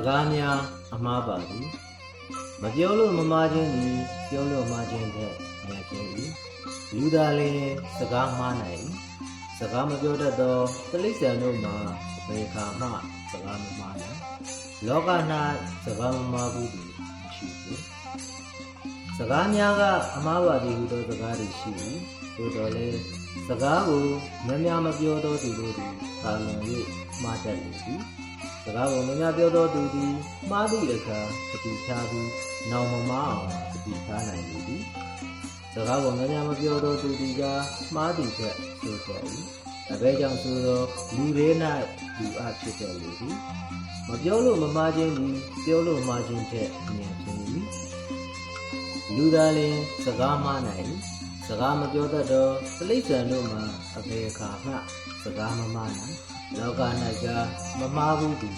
ကားများအမှားပါသည်မပြောလို့မမှားခြင်းသည်ပြောလို့မှားခြင်းထက်မြတ်ခြင်း၏လူသားလင်စကားမှားနိုင်စကားမပြောတတ်သောတိရစ္ဆာန်တို့မှာဘယ်ခါမှစကားမမှားနိုင်လောက၌စကားမမှားဘူးသည်မရှိဘူးစကားများကအမှားပါသည်ဟုသောစကားတွေရှိ၏သို့တော်လည်းစကားကိုများမပြောသောသူတို့သည်သာလွန်၍မှားတတ်လေသည်စကားကိုများပြောသောသူသည်မှားသည့်အခါတတိထားပြီးနောင်မမှားအောင်တတိထားနိုင်လေသည်စကားကိုများမပြောသောသူသည်ကမှားသည်ထက်ဆိုတတ်၏အဘဲကြောင့်ဆိုသောလူတွေ၌လူအဖြစ်တတ်လေသည်မပြောလို့မမှားခြင်းသည်ပြောလို့မှားခြင်းထက်အမြင်ခြင်း၏လူသားလင်စကားမှားနိုင်စကားမပြောတတ်သောတိရစ္ဆာန်တို့မှာအဘယ်အခါမှစကားမမှားနိုင်လောက၌ကမမှားဘူးသူ